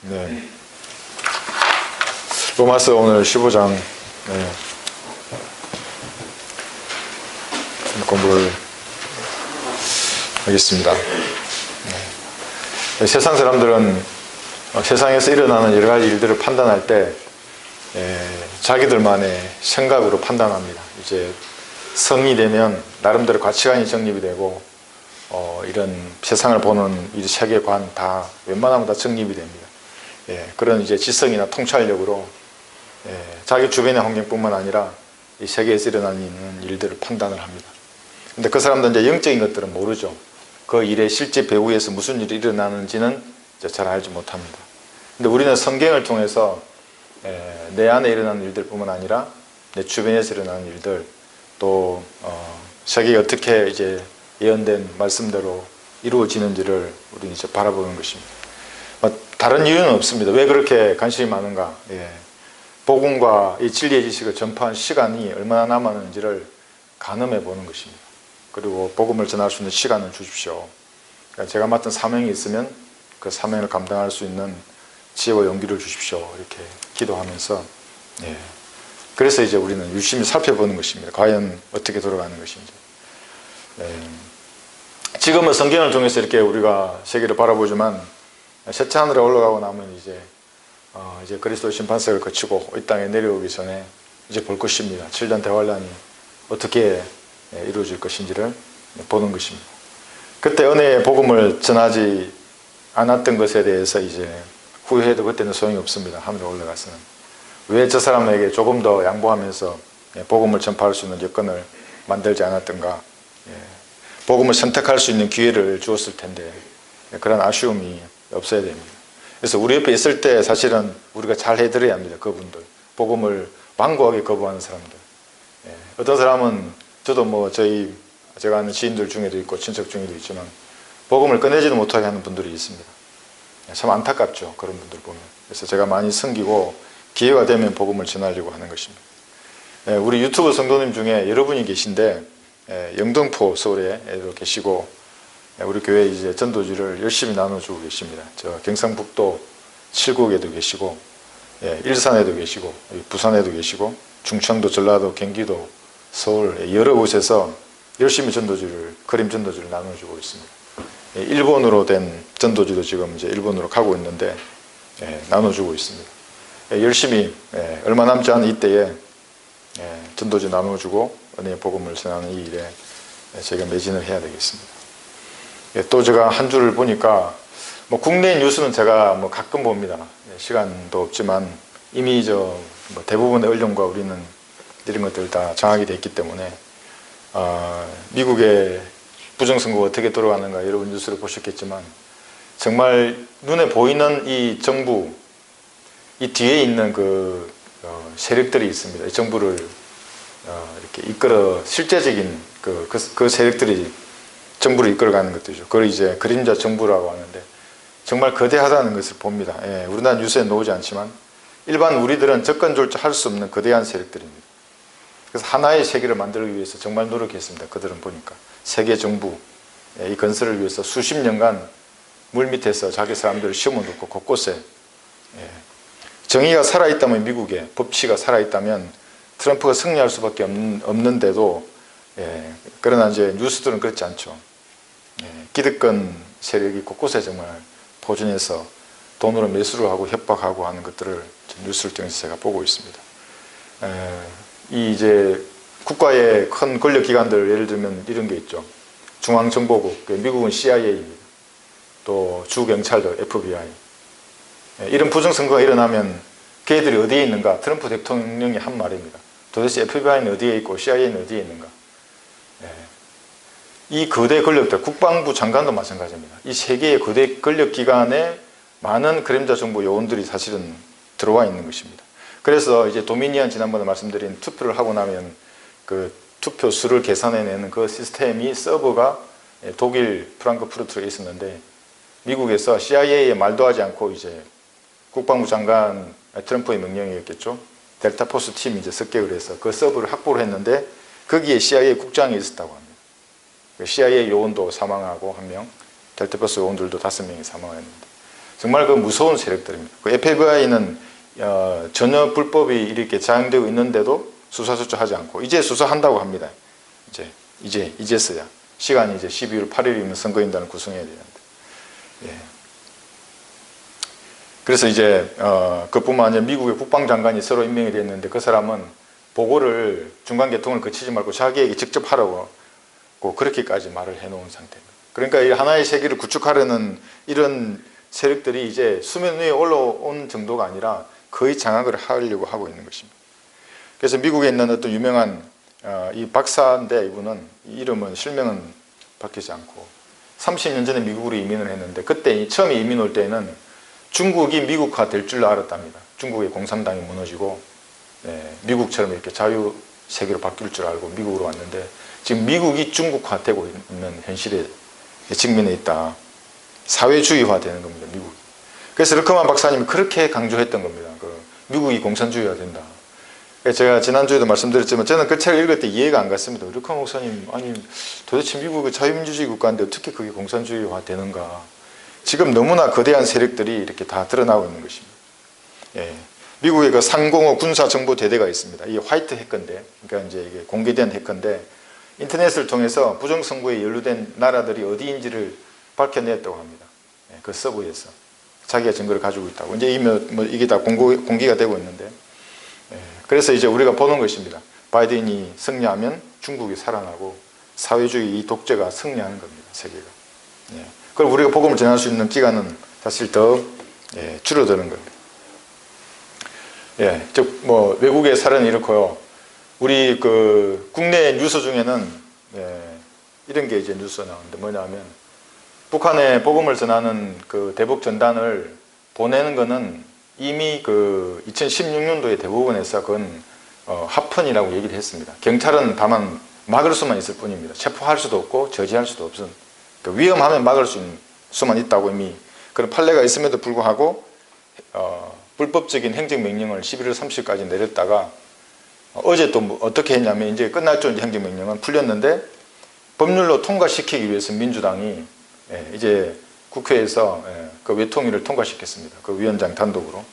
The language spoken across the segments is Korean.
네. 로마서 오늘 15장 공부를 하겠습니다. 세상 사람들은 세상에서 일어나는 여러 가지 일들을 판단할 때 자기들만의 생각으로 판단합니다. 이제 성이 되면 나름대로 가치관이 정립이 되고 이런 세상을 보는 이 세계관 다 웬만하면 다 정립이 됩니다. 그런 이제 지성이나 통찰력으로 자기 주변의 환경뿐만 아니라 이 세계에서 일어나는 일들을 판단을 합니다. 근데 그 사람들은 이제 영적인 것들은 모르죠. 그 일의 실제 배후에서 무슨 일이 일어나는지는 이제 잘 알지 못합니다. 근데 우리는 성경을 통해서 내 안에 일어나는 일들뿐만 아니라 내 주변에서 일어나는 일들, 또 세계가 어떻게 이제 예언된 말씀대로 이루어지는지를 우리는 이제 바라보는 것입니다. 다른 이유는 없습니다. 왜 그렇게 관심이 많은가? 복음과 이 진리의 지식을 전파한 시간이 얼마나 남았는지를 가늠해 보는 것입니다. 그리고 복음을 전할 수 있는 시간을 주십시오. 그러니까 제가 맡은 사명이 있으면 그 사명을 감당할 수 있는 지혜와 용기를 주십시오. 이렇게 기도하면서 그래서 이제 우리는 유심히 살펴보는 것입니다. 과연 어떻게 돌아가는 것인지. 지금은 성경을 통해서 이렇게 우리가 세계를 바라보지만 셋째 하늘에 올라가고 나면 이제 그리스도 심판석을 거치고 이 땅에 내려오기 전에 이제 볼 것입니다. 7년 대환란이 어떻게 이루어질 것인지를 보는 것입니다. 그때 은혜의 복음을 전하지 않았던 것에 대해서 이제 후회해도 그때는 소용이 없습니다. 하늘에 올라가서는. 왜 저 사람에게 조금 더 양보하면서 복음을 전파할 수 있는 여건을 만들지 않았던가. 복음을 선택할 수 있는 기회를 주었을 텐데 그런 아쉬움이 없어야 됩니다. 그래서 우리 옆에 있을 때 사실은 우리가 잘 해드려야 합니다. 그분들. 복음을 완고하게 거부하는 사람들. 어떤 사람은 저도 제가 아는 지인들 중에도 있고 친척 중에도 있지만 복음을 꺼내지도 못하게 하는 분들이 있습니다. 참 안타깝죠. 그런 분들 보면. 그래서 제가 많이 섬기고 기회가 되면 복음을 전하려고 하는 것입니다. 우리 유튜브 성도님 중에 여러분이 계신데 영등포 서울에 계시고 우리 교회 이제 전도지를 열심히 나눠주고 계십니다. 저 경상북도 칠곡에도 계시고 일산에도 계시고 부산에도 계시고 충청도, 전라도, 경기도, 서울 여러 곳에서 열심히 그림 전도지를 나눠주고 있습니다. 일본으로 된 전도지도 지금 이제 일본으로 가고 있는데 나눠주고 있습니다. 열심히 얼마 남지 않은 이때에 전도지 나눠주고 은혜의 복음을 전하는 이 일에 제가 매진을 해야 되겠습니다. 또 제가 한 주를 보니까 국내 뉴스는 제가 가끔 봅니다. 시간도 없지만 이미 대부분의 언론과 우리는 이런 것들 다 장악이 되어 있기 때문에 미국의 부정선거가 어떻게 돌아가는가 여러분 뉴스를 보셨겠지만 정말 눈에 보이는 이 정부 이 뒤에 있는 그 세력들이 있습니다. 이 정부를 이렇게 이끌어 실제적인 그 세력들이 정부를 이끌어가는 것들이죠. 그걸 이제 그림자 정부라고 하는데 정말 거대하다는 것을 봅니다. 우리나라 뉴스에 나오지 않지만 일반 우리들은 접근조차 할 수 없는 거대한 세력들입니다. 그래서 하나의 세계를 만들기 위해서 정말 노력했습니다. 그들은 보니까 세계 정부 이 건설을 위해서 수십 년간 물 밑에서 자기 사람들을 심어놓고 곳곳에 정의가 살아있다면 미국에 법치가 살아있다면 트럼프가 승리할 수밖에 없는데도 그러나 이제 뉴스들은 그렇지 않죠. 기득권 세력이 곳곳에 정말 포진해서 돈으로 매수를 하고 협박하고 하는 것들을 뉴스를 통해서 제가 보고 있습니다. 이 이제 국가의 큰 권력기관들 예를 들면 이런 게 있죠. 중앙정보국, 미국은 CIA입니다. 또 주경찰도 FBI. 이런 부정선거가 일어나면 걔들이 어디에 있는가? 트럼프 대통령이 한 말입니다. 도대체 FBI는 어디에 있고 CIA는 어디에 있는가? 이 거대 권력들, 국방부 장관도 마찬가지입니다. 이 세 개의 거대 권력기관에 많은 그림자 정보 요원들이 사실은 들어와 있는 것입니다. 그래서 이제 도미니언 지난번에 말씀드린 투표를 하고 나면 그 투표 수를 계산해내는 그 시스템이 서버가 독일 프랑크푸르트에 있었는데 미국에서 CIA에 말도 하지 않고 이제 국방부 장관 트럼프의 명령이었겠죠. 델타포스 팀이 이제 습격을 해서 그 서버를 확보를 했는데 거기에 CIA 국장이 있었다고 합니다. CIA 요원도 사망하고 1명, 델타포스 요원들도 5명이 사망했는데 정말 그 무서운 세력들입니다. 그 FBI는 전혀 불법이 이렇게 자행되고 있는데도 수사 조치하지 않고 이제 수사한다고 합니다. 이제서야 시간이 이제 12월 8일이면 선거인단을 구성해야 되는데. 예. 그래서 이제 그뿐만 아니라 미국의 국방장관이 새로 임명이 됐는데 그 사람은 보고를 중간 계통을 거치지 말고 자기에게 직접 하라고 그렇게까지 말을 해놓은 상태입니다. 그러니까 이 하나의 세계를 구축하려는 이런 세력들이 이제 수면 위에 올라온 정도가 아니라 거의 장악을 하려고 하고 있는 것입니다. 그래서 미국에 있는 어떤 유명한 이 박사인데 이분은 이름은 실명은 밝히지 않고 30년 전에 미국으로 이민을 했는데 그때 처음에 이민 올 때는 중국이 미국화 될 줄 알았답니다. 중국의 공산당이 무너지고 미국처럼 이렇게 자유 세계로 바뀔 줄 알고 미국으로 왔는데 지금 미국이 중국화되고 있는 현실에 직면해 있다. 사회주의화 되는 겁니다. 미국이. 그래서 르크만 박사님이 그렇게 강조했던 겁니다. 미국이 공산주의화 된다. 제가 지난주에도 말씀드렸지만 저는 그 책을 읽을 때 이해가 안 갔습니다. 르크만 목사님, 아니 도대체 미국이 자유민주주의 국가인데 어떻게 그게 공산주의화 되는가. 지금 너무나 거대한 세력들이 이렇게 다 드러나고 있는 것입니다. 예. 미국의 그 상공호 군사정보대대가 있습니다. 이게 화이트 해커인데, 그러니까 이제 이게 공개된 해커인데, 인터넷을 통해서 부정선거에 연루된 나라들이 어디인지를 밝혀냈다고 합니다. 예, 그 서버에서. 자기가 증거를 가지고 있다고. 이제 이게 다 공개가 되고 있는데, 예, 그래서 이제 우리가 보는 것입니다. 바이든이 승리하면 중국이 살아나고 사회주의 이 독재가 승리하는 겁니다. 세계가. 예. 그럼 우리가 복음을 전할 수 있는 기간은 사실 더 줄어드는 겁니다. 예, 즉 외국의 사례는 이렇고요. 우리 그 국내 뉴스 중에는 이런 게 이제 뉴스가 나오는데 뭐냐면 북한에 복음을 전하는 그 대북 전단을 보내는 거는 이미 그 2016년도에 대법원에서 그건 합헌이라고 얘기를 했습니다. 경찰은 다만 막을 수만 있을 뿐입니다. 체포할 수도 없고 저지할 수도 없은. 위험하면 막을 수만 있다고 이미 그런 판례가 있음에도 불구하고 불법적인 행정명령을 11월 30일까지 내렸다가 어제 또 어떻게 했냐면 이제 끝날 줄 행정명령은 풀렸는데 법률로 통과시키기 위해서 민주당이 이제 국회에서 그 외통위를 통과시켰습니다. 그 위원장 단독으로.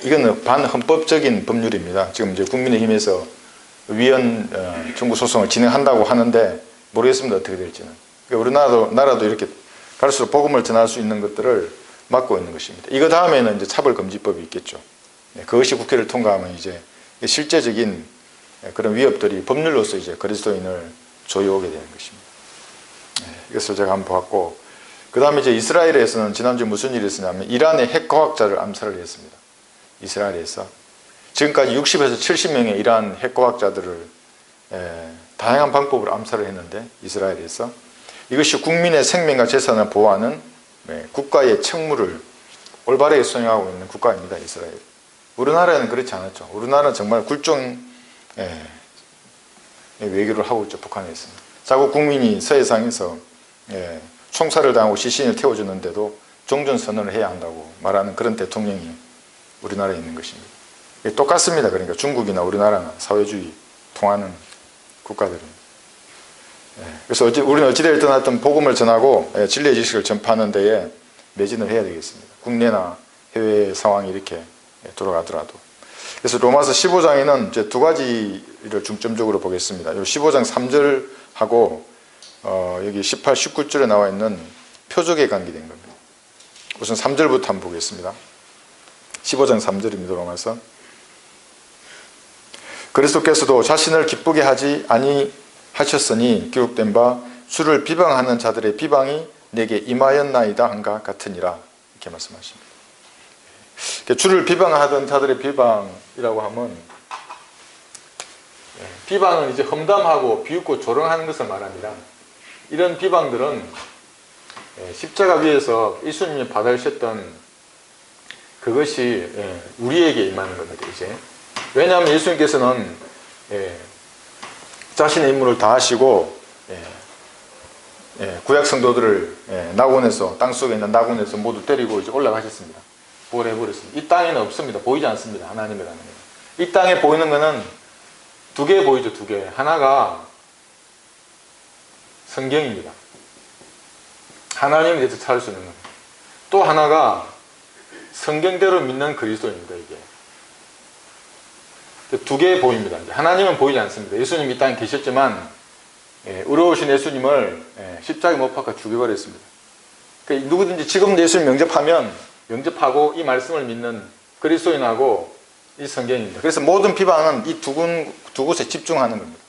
이거는 반헌법적인 법률입니다. 지금 이제 국민의힘에서 위헌 청구 소송을 진행한다고 하는데 모르겠습니다. 어떻게 될지는. 우리나라도 이렇게 갈수록 복음을 전할 수 있는 것들을 막고 있는 것입니다. 이거 다음에는 이제 차별금지법이 있겠죠. 그것이 국회를 통과하면 이제 실제적인 그런 위협들이 법률로서 이제 그리스도인을 조여오게 되는 것입니다. 이것을 제가 한번 보았고, 그 다음에 이제 이스라엘에서는 지난주에 무슨 일이 있었냐면 이란의 핵과학자를 암살을 했습니다. 이스라엘에서. 지금까지 60에서 70명의 이란 핵과학자들을 다양한 방법으로 암살을 했는데 이스라엘에서 이것이 국민의 생명과 재산을 보호하는 국가의 책무를 올바르게 수행하고 있는 국가입니다. 이스라엘. 우리나라에는 그렇지 않았죠. 우리나라는 정말 굴종 외교를 하고 있죠. 북한에서. 자국 국민이 서해상에서 총살을 당하고 시신을 태워주는데도 종전선언을 해야 한다고 말하는 그런 대통령이 우리나라에 있는 것입니다. 똑같습니다. 그러니까 중국이나 우리나라나 사회주의 통하는 국가들입니다. 그래서 우리는 어찌되었든 하여튼 복음을 전하고 진리의 지식을 전파하는 데에 매진을 해야 되겠습니다. 국내나 해외 상황이 이렇게 돌아가더라도. 그래서 로마서 15장에는 이제 두 가지를 중점적으로 보겠습니다. 15장 3절하고 여기 18, 19절에 나와 있는 표적에 관계된 겁니다. 우선 3절부터 한번 보겠습니다. 15장 3절입니다. 로마서. 그리스도께서도 자신을 기쁘게 하지 아니하셨으니 기록된 바 주를 비방하는 자들의 비방이 내게 임하였나이다 한가 같으니라. 이렇게 말씀하십니다. 주를 비방하던 자들의 비방이라고 하면 비방은 이제 험담하고 비웃고 조롱하는 것을 말합니다. 이런 비방들은 십자가 위에서 예수님이 받으셨던 그것이 우리에게 임하는 겁니다. 이제 왜냐하면 예수님께서는 자신의 임무를 다 하시고 구약 성도들을 낙원에서 땅속에 있는 낙원에서 모두 때리고 이제 올라가셨습니다. 부활해버렸습니다. 이 땅에는 없습니다. 보이지 않습니다. 하나님이라는 것. 이 땅에 보이는 것은 두 개 보이죠. 두 개. 하나가 성경입니다. 하나님에 대해서 찾을 수 있는 겁니다. 또 하나가 성경대로 믿는 그리스도입니다. 이게 두 개 보입니다. 하나님은 보이지 않습니다. 예수님 이 땅에 계셨지만 의로우신 예수님을 십자가에 못 박아 죽여버렸습니다. 그러니까 누구든지 지금 예수님 영접하고 이 말씀을 믿는 그리스도인하고 이 성경입니다. 그래서 모든 비방은 이 두 곳에 집중하는 겁니다.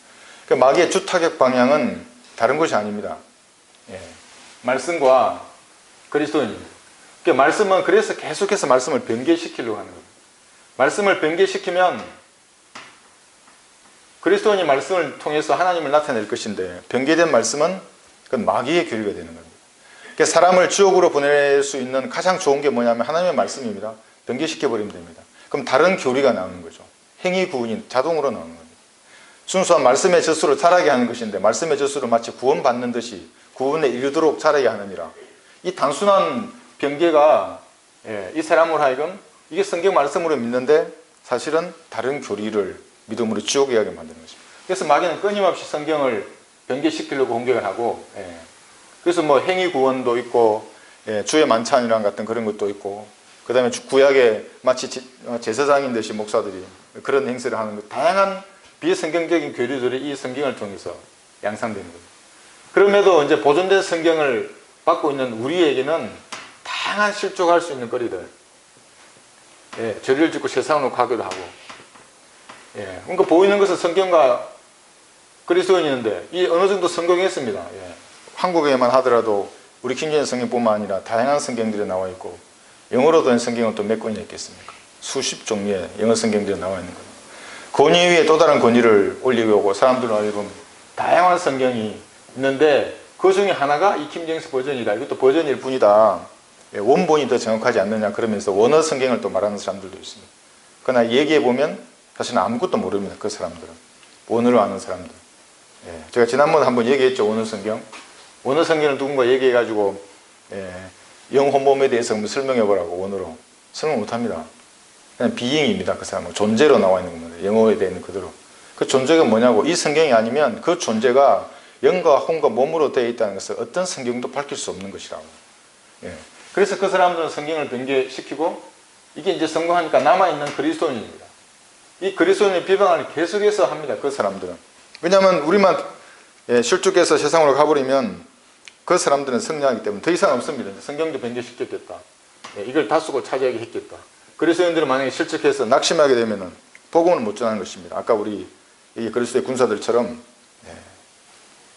그러니까 마귀의 주타격 방향은 다른 것이 아닙니다. 말씀과 그리스도인입니다. 그러니까 말씀은 그래서 계속해서 말씀을 변개시키려고 하는 겁니다. 말씀을 변개시키면 그리스도인이 말씀을 통해서 하나님을 나타낼 것인데 변개된 말씀은 그건 마귀의 교리가 되는 겁니다. 그러니까 사람을 지옥으로 보낼 수 있는 가장 좋은 게 뭐냐면 하나님의 말씀입니다. 변개시켜버리면 됩니다. 그럼 다른 교리가 나오는 거죠. 행위 구분이 자동으로 나오는 겁니다. 순수한 말씀의 젖으로 자라게 하는 것인데 말씀의 젖으로 마치 구원받는 듯이 구원에 이르도록 자라게 하느니라. 이 단순한 변개가 이 사람으로 하여금 이게 성경 말씀으로 믿는데 사실은 다른 교리를 믿음으로 지옥에 가게 만드는 것입니다. 그래서 마귀는 끊임없이 성경을 변개시키려고 공격을 하고 그래서 뭐 행위 구원도 있고 주의 만찬이랑 같은 그런 것도 있고 그 다음에 구약에 마치 제사장인 듯이 목사들이 그런 행세를 하는 것 다양한 비성경적인 교리들이 이 성경을 통해서 양산되는 겁니다. 그럼에도 이제 보존된 성경을 받고 있는 우리에게는 다양한 실족할 수 있는 거리들 죄를 짓고 세상으로 가기도 하고 그러니까 보이는 것은 성경과 그리스도인인데 이 어느 정도 성공했습니다. 한국에만 하더라도 우리 킹제임 성경뿐만 아니라 다양한 성경들이 나와 있고 영어로 된 성경은 또 몇 권이나 있겠습니까? 수십 종류의 영어 성경들이 나와 있는 거예요. 권위 위에 또 다른 권위를 올리고 오고 사람들은 알고 다양한 성경이 있는데 그 중에 하나가 이 킹제임스 버전이다. 이것도 버전일 뿐이다. 원본이 더 정확하지 않느냐 그러면서 원어 성경을 또 말하는 사람들도 있습니다. 그러나 얘기해 보면 사실은 아무것도 모릅니다. 그 사람들은. 원어를 아는 사람들. 제가 지난번에 한번 얘기했죠. 원어 성경. 원어 성경을 누군가 얘기해가지고 영혼몸에 대해서 설명해 보라고 원어로. 설명 못합니다. 그냥 비잉입니다. 그 사람은. 존재로 나와 있는 겁니다. 영어에 대한 그대로. 그 존재가 뭐냐고. 이 성경이 아니면 그 존재가 영과 혼과 몸으로 되어 있다는 것을 어떤 성경도 밝힐 수 없는 것이라고. 그래서 그 사람들은 성경을 변개시키고 이게 이제 성공하니까 남아있는 그리스도인입니다. 이 그리스도인의 비방을 계속해서 합니다. 그 사람들은. 왜냐하면 우리만 실족해서 세상으로 가버리면 그 사람들은 승리하기 때문에 더 이상 없습니다. 성경도 변개시켰겠다. 이걸 다쓰고 차지하게 했겠다. 그리스도인들은 만약에 실족해서 낙심하게 되면 복음을 못 전하는 것입니다. 아까 우리 이 그리스도의 군사들처럼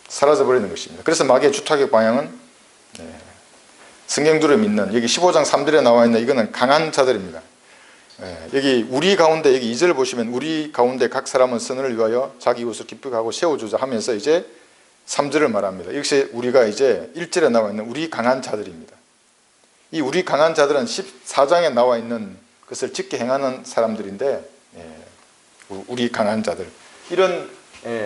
사라져버리는 것입니다. 그래서 마귀의 주타격 방향은 성경들을 믿는 여기 15장 3절에 나와 있는 이거는 강한 자들입니다. 여기 우리 가운데 여기 2절 보시면 우리 가운데 각 사람은 선을 위하여 자기 이웃을 기쁘게 하고 세워주자 하면서 이제 3절을 말합니다. 역시 우리가 이제 1절에 나와 있는 우리 강한 자들입니다. 이 우리 강한 자들은 14장에 나와 있는 것을 짓게 행하는 사람들인데 우리 강한 자들 이런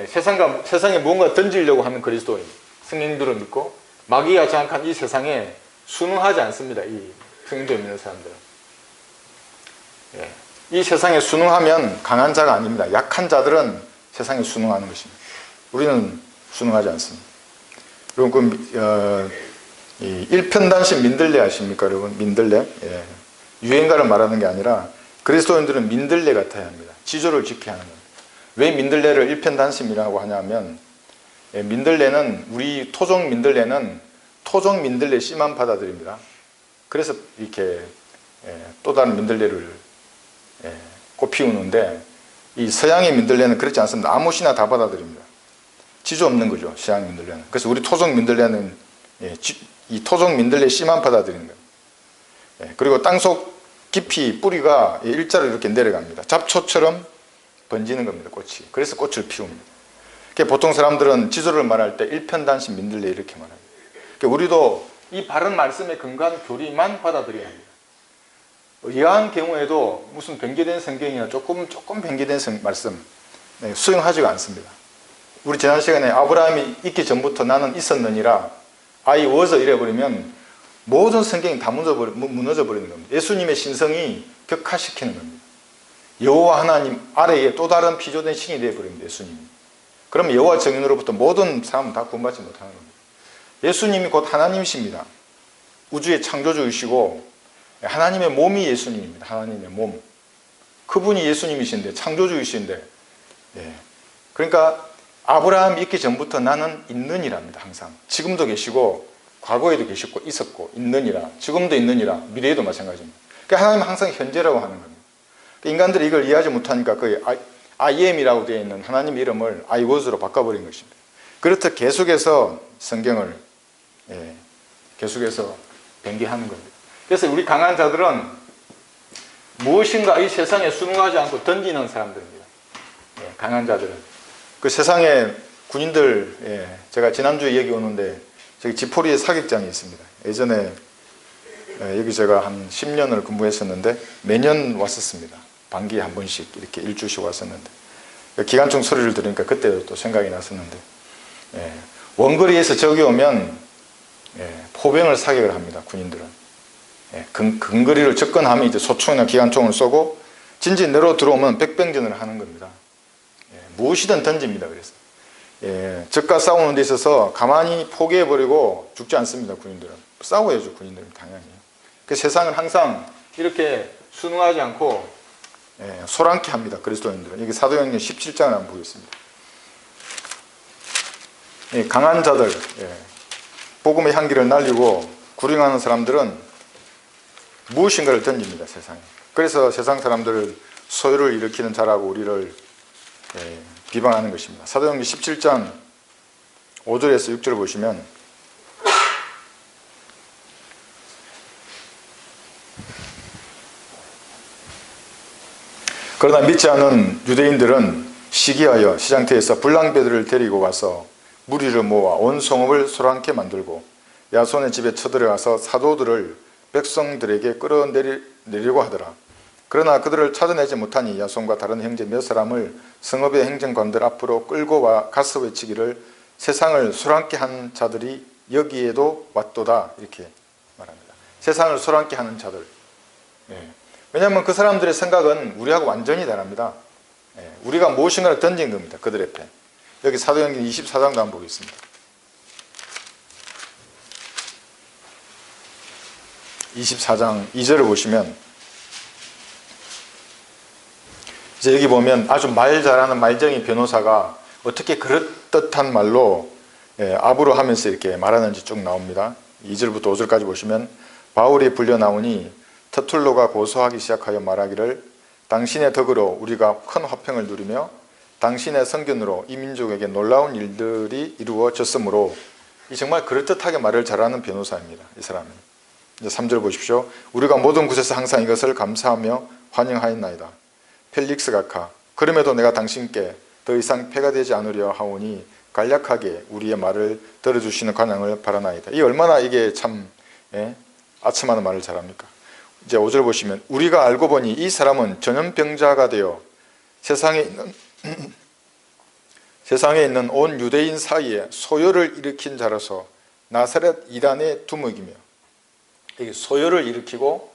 세상에 무언가 던지려고 하는 그리스도인 성경들을 믿고 마귀가 장악한 이 세상에 순응하지 않습니다. 이 성경도 믿는 사람들은 이 세상에 순응하면 강한 자가 아닙니다. 약한 자들은 세상에 순응하는 것입니다. 우리는 순응하지 않습니다. 여러분 일편단심 민들레 아십니까 여러분? 민들레 유행가를 말하는 게 아니라 그리스도인들은 민들레 같아야 합니다. 지조를 지켜야 하는 겁니다. 왜 민들레를 일편단심이라고 하냐면 민들레는 우리 토종 민들레는 토종 민들레 씨만 받아들입니다. 그래서 이렇게 또 다른 민들레를 꽃 피우는데 이 서양의 민들레는 그렇지 않습니다. 아무 씨나 다 받아들입니다. 지조 없는 거죠. 서양 민들레는. 그래서 우리 토종 민들레는 이 토종 민들레 씨만 받아들이는 거예요. 그리고 땅속 깊이 뿌리가 일자로 이렇게 내려갑니다. 잡초처럼 번지는 겁니다. 꽃이. 그래서 꽃을 피웁니다. 보통 사람들은 지조를 말할 때 일편단심 민들레 이렇게 말합니다. 우리도 이 바른 말씀에 근거한 교리만 받아들여야 합니다. 이러한 경우에도 무슨 변개된 성경이나 조금 변개된 말씀 수용하지가 않습니다. 우리 지난 시간에 아브라함이 있기 전부터 나는 있었느니라 I was 이래버리면 모든 성경이 다 무너져 버리는 겁니다. 예수님의 신성이 격화시키는 겁니다. 여호와 하나님 아래에 또 다른 피조된 신이 되어버립니다. 예수님이. 그러면 여호와 정인으로부터 모든 사람은 다 구원받지 못하는 겁니다. 예수님이 곧 하나님이십니다. 우주의 창조주이시고 하나님의 몸이 예수님입니다. 하나님의 몸. 그분이 예수님이신데 창조주이신데 그러니까 아브라함이 있기 전부터 나는 있느니라입니다. 항상 지금도 계시고 과거에도 계셨고 있었고 있느니라, 지금도 있느니라, 미래에도 마찬가지입니다. 그러니까 하나님은 항상 현재라고 하는 겁니다. 인간들이 이걸 이해하지 못하니까 그 I am이라고 되어 있는 하나님의 이름을 I was로 바꿔버린 것입니다. 그렇듯 계속해서 성경을 계속해서 변개하는 겁니다. 그래서 우리 강한 자들은 무엇인가 이 세상에 순응하지 않고 던지는 사람들입니다. 강한 자들은. 그 세상에 군인들, 제가 지난주에 여기 오는데 저기 지포리에 사격장이 있습니다. 예전에 여기 제가 한 10년을 근무했었는데 매년 왔었습니다. 반기에 한 번씩 이렇게 일주일씩 왔었는데 기관총 소리를 들으니까 그때도 또 생각이 났었는데 원거리에서 저기 오면 포병을 사격을 합니다. 군인들은 근거리를 접근하면 이제 소총이나 기관총을 쏘고 진진 내로 들어오면 백병전을 하는 겁니다. 무엇이든 던집니다. 그래서 적과 싸우는 데 있어서 가만히 포기해버리고 죽지 않습니다. 군인들은 싸워야죠. 군인들은 당연히. 그 세상은 항상 이렇게 순응하지 않고 소란케 합니다. 그리스도인들은. 여기 사도행전 17장을 한번 보겠습니다. 강한 자들, 복음의 향기를 날리고 구령하는 사람들은 무엇인가를 던집니다. 세상에. 그래서 세상 사람들을 소요를 일으키는 자라고 우리를 비방하는 것입니다. 사도행전 17장 5절에서 6절을 보시면 그러나 믿지 않은 유대인들은 시기하여 시장터에서 불량배들을 데리고 와서 무리를 모아 온 성읍을 소란케 만들고 야손의 집에 쳐들어가서 사도들을 백성들에게 끌어내리려고 하더라. 그러나 그들을 찾아내지 못하니 야손과 다른 형제 몇 사람을 성읍의 행정관들 앞으로 끌고 와 가서 외치기를 세상을 소란케 한 자들이 여기에도 왔도다. 이렇게 말합니다. 세상을 소란케 하는 자들. 왜냐하면 그 사람들의 생각은 우리하고 완전히 다릅니다. 우리가 무엇인가를 던진 겁니다. 그들 앞에. 여기 사도행전 24장도 한번 보겠습니다. 24장 2절을 보시면 이제 여기 보면 아주 말 잘하는 말쟁이 변호사가 어떻게 그럴듯한 말로 압으로 하면서 이렇게 말하는지 쭉 나옵니다. 2절부터 5절까지 보시면 바울이 불려 나오니 터툴로가 고소하기 시작하여 말하기를 당신의 덕으로 우리가 큰 화평을 누리며 당신의 선견으로 이 민족에게 놀라운 일들이 이루어졌으므로 이 정말 그럴듯하게 말을 잘하는 변호사입니다. 이 사람은. 이제 3절 보십시오. 우리가 모든 곳에서 항상 이것을 감사하며 환영하였나이다. 펠릭스 각하 그럼에도 내가 당신께 더 이상 폐가 되지 않으려 하오니 간략하게 우리의 말을 들어주시는 관양을 바라나이다. 이 얼마나 이게 참 아첨하는 말을 잘합니까? 이제 5절 보시면 우리가 알고 보니 이 사람은 전염병자가 되어 세상에 있는 온 유대인 사이에 소요를 일으킨 자로서 나사렛 이단의 두목이며 이게 소요를 일으키고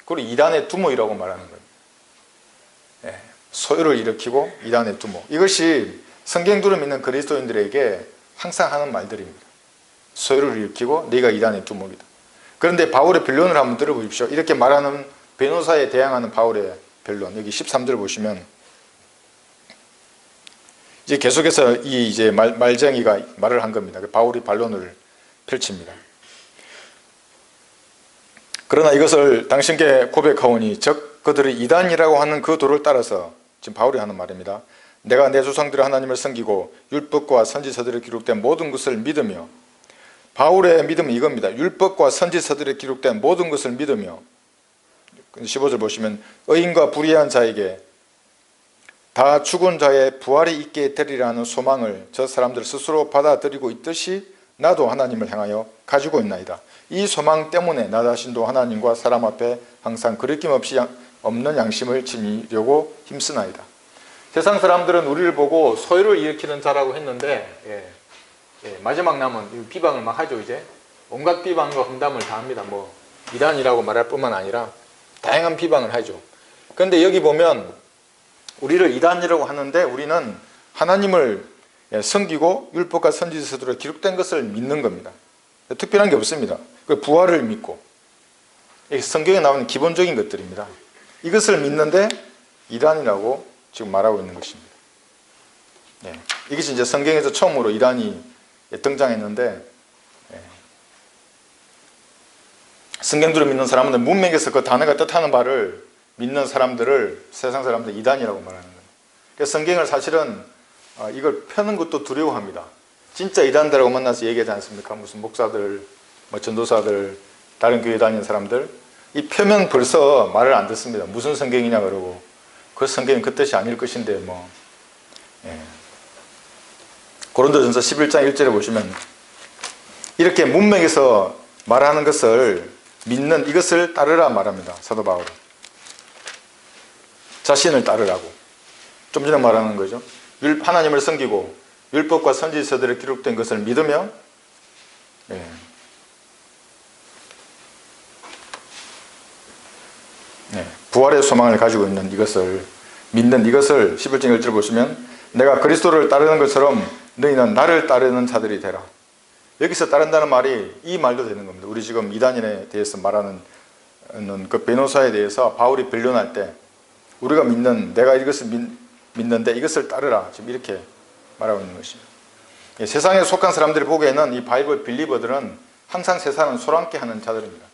그리고 이단의 두목이라고 말하는 거예요. 소요를 일으키고 이단의 두목. 이것이 성경들을 믿는 그리스도인들에게 항상 하는 말들입니다. 소요를 일으키고 네가 이단의 두목이다. 그런데 바울의 변론을 한번 들어보십시오. 이렇게 말하는 변호사에 대항하는 바울의 변론. 여기 13절 보시면 이제 계속해서 이 이제 말쟁이가 말을 한 겁니다. 바울이 반론을 펼칩니다. 그러나 이것을 당신께 고백하오니 즉 그들이 이단이라고 하는 그 도를 따라서 지금 바울이 하는 말입니다. 내가 내 조상들의 하나님을 섬기고 율법과 선지서들에 기록된 모든 것을 믿으며 바울의 믿음은 이겁니다. 율법과 선지서들에 기록된 모든 것을 믿으며 15절 보시면 의인과 불의한 자에게 다 죽은 자의 부활이 있게 되리라는 소망을 저 사람들 스스로 받아들이고 있듯이 나도 하나님을 향하여 가지고 있나이다. 이 소망 때문에 나 자신도 하나님과 사람 앞에 항상 거리낌 없이 없는 양심을 지니려고 힘쓰나이다. 세상 사람들은 우리를 보고 소요를 일으키는 자라고 했는데 마지막 남은 비방을 막 하죠. 이제 온갖 비방과 험담을 다 합니다. 뭐 이단이라고 말할 뿐만 아니라 다양한 비방을 하죠. 그런데 여기 보면 우리를 이단이라고 하는데 우리는 하나님을 섬기고 율법과 선지서들에 기록된 것을 믿는 겁니다. 특별한 게 없습니다. 그 부활을 믿고, 이게 성경에 나오는 기본적인 것들입니다. 이것을 믿는데 이단이라고 지금 말하고 있는 것입니다. 예. 이것이 이제 성경에서 처음으로 이단이 등장했는데, 예. 성경들을 믿는 사람은 문맥에서 그 단어가 뜻하는 바를 믿는 사람들을 세상 사람들 이단이라고 말하는 거예요. 그래서 성경을 사실은 이걸 펴는 것도 두려워합니다. 진짜 이단들하고 만나서 얘기하지 않습니까? 무슨 목사들, 뭐 전도사들, 다른 교회 다니는 사람들, 이 펴면 벌써 말을 안 듣습니다. 무슨 성경이냐 그러고, 그 성경은 그 뜻이 아닐 것인데 뭐. 예. 고린도전서 11장 1절에 보시면 이렇게 문맥에서 말하는 것을 믿는 이것을 따르라 말합니다. 사도 바울은 자신을 따르라고 좀 전에 말하는 거죠. 하나님을 섬기고 율법과 선지서들에 기록된 것을 믿으며, 예. 네. 부활의 소망을 가지고 있는 이것을 믿는 이것을 11장 1절 보시면 내가 그리스도를 따르는 것처럼 너희는 나를 따르는 자들이 되라. 여기서 따른다는 말이 이 말도 되는 겁니다. 우리 지금 이단인에 대해서 말하는 그 변호사에 대해서 바울이 변론할 때 우리가 믿는, 내가 이것을 믿는데 이것을 따르라, 지금 이렇게 말하고 있는 것입니다. 세상에 속한 사람들이 보기에는 이 바이블 빌리버들은 항상 세상은 소란케 하는 자들입니다.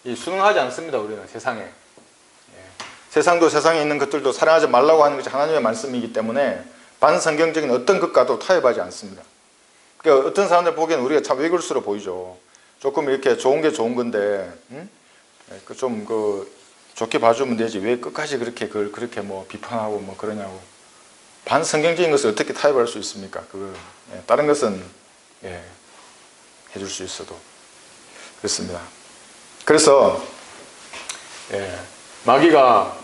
순응하지 않습니다. 우리는 세상에. 세상도 세상에 있는 것들도 사랑하지 말라고 하는 것이 하나님의 말씀이기 때문에 반성경적인 어떤 것과도 타협하지 않습니다. 그러니까 어떤 사람들 보기에는 우리가 참 외골수로 보이죠. 조금 이렇게 좋은 게 좋은 건데, 좀 좋게 봐주면 되지. 왜 끝까지 그걸 그렇게 뭐 비판하고 뭐 그러냐고. 반성경적인 것을 어떻게 타협할 수 있습니까? 다른 것은 해줄 수 있어도 그렇습니다. 그래서 마귀가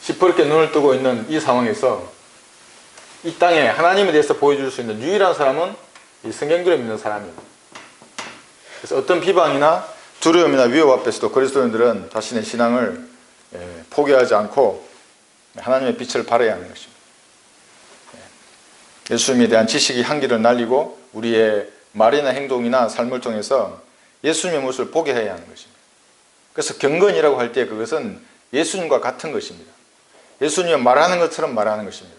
시퍼렇게 눈을 뜨고 있는 이 상황에서 이 땅에 하나님에 대해서 보여줄 수 있는 유일한 사람은 이 성경들을 믿는 사람입니다. 그래서 어떤 비방이나 두려움이나 위협 앞에서도 그리스도인들은 자신의 신앙을 포기하지 않고 하나님의 빛을 발해야 하는 것입니다. 예수님에 대한 지식이 향기를 날리고 우리의 말이나 행동이나 삶을 통해서 예수님의 모습을 보게 해야 하는 것입니다. 그래서 경건이라고 할 때 그것은 예수님과 같은 것입니다. 예수님은 말하는 것처럼 말하는 것입니다.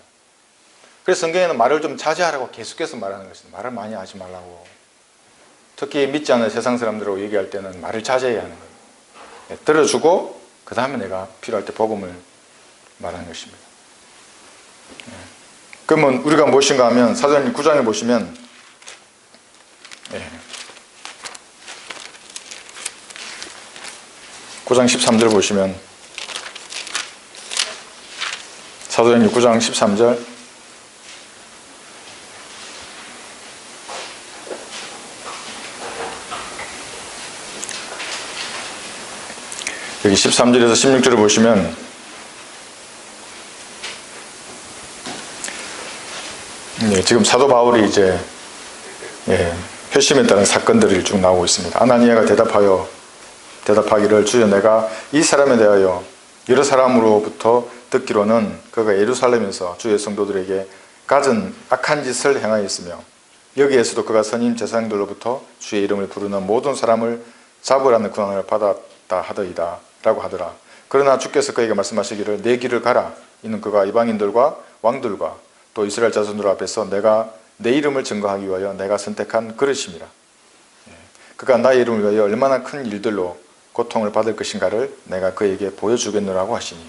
그래서 성경에는 말을 좀 자제하라고 계속해서 말하는 것입니다. 말을 많이 하지 말라고. 특히 믿지 않는 세상 사람들하고 얘기할 때는 말을 자제해야 하는 거예요. 들어주고 그 다음에 내가 필요할 때 복음을 말하는 것입니다. 그러면 우리가 무엇인가 하면 사도행전 9장에 보시면 예. 9장 13절 보시면 사도행전 9장 13절 여기 13절에서 16절을 보시면 지금 사도 바울이 이제 회심에 따른 사건들이 쭉 나오고 있습니다. 아나니아가 대답하기를 주여 내가 이 사람에 대하여 여러 사람으로부터 듣기로는 그가 예루살렘에서 주의 성도들에게 갖은 악한 짓을 행하였으며 여기에서도 그가 선임 제사장들로부터 주의 이름을 부르는 모든 사람을 잡으라는 권한을 받았다 하더이다 라고 하더라. 그러나 주께서 그에게 말씀하시기를 내 길을 가라. 이는 그가 이방인들과 왕들과 또 이스라엘 자손들 앞에서 내가 내 이름을 증거하기 위하여 내가 선택한 그릇입니다. 그가 나의 이름을 위하여 얼마나 큰 일들로 고통을 받을 것인가를 내가 그에게 보여주겠노라고 하시니,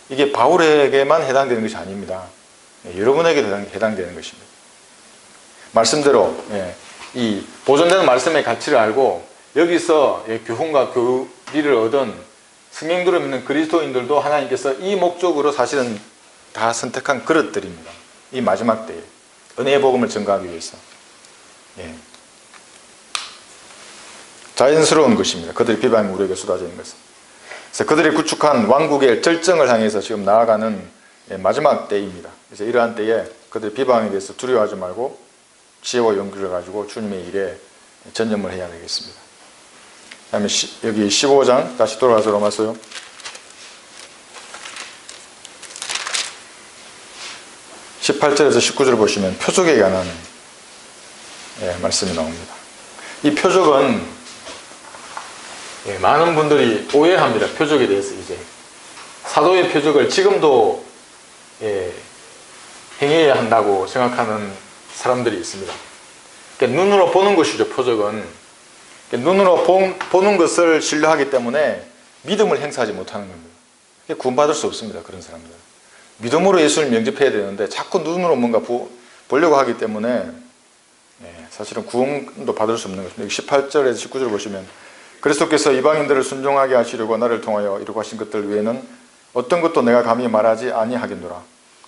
이게 바울에게만 해당되는 것이 아닙니다. 여러분에게도 해당되는 것입니다. 말씀대로 이 보존되는 말씀의 가치를 알고 여기서 교훈과 교리를 얻은 성경들을 믿는 그리스도인들도 하나님께서 이 목적으로 사실은 다 선택한 그릇들입니다. 이 마지막 때에 은혜의 복음을 증거하기 위해서. 자연스러운 것입니다. 그들의 비방이 우리에게 쏟아져 있는 것은. 그래서 그들이 구축한 왕국의 절정을 향해서 지금 나아가는 마지막 때입니다. 그래서 이러한 때에 그들의 비방에 대해서 두려워하지 말고 지혜와 용기를 가지고 주님의 일에 전념을 해야 되겠습니다. 다음에 여기 15장 다시 돌아가서 로마서요. 18절에서 19절 보시면 표적에 관한 말씀이 나옵니다. 이 표적은 많은 분들이 오해합니다. 표적에 대해서 이제 사도의 표적을 지금도 행해야 한다고 생각하는 사람들이 있습니다. 그러니까 눈으로 보는 것이죠. 표적은 눈으로 보는 것을 신뢰하기 때문에 믿음을 행사하지 못하는 겁니다. 구원받을 수 없습니다. 그런 사람들 믿음으로 예수를 영접해야 되는데 자꾸 눈으로 뭔가 보려고 하기 때문에 사실은 구원도 받을 수 없는 것입니다. 18절에서 19절 보시면 그리스도께서 이방인들을 순종하게 하시려고 나를 통하여 이루고 하신 것들 외에는 어떤 것도 내가 감히 말하지 아니하겠노라.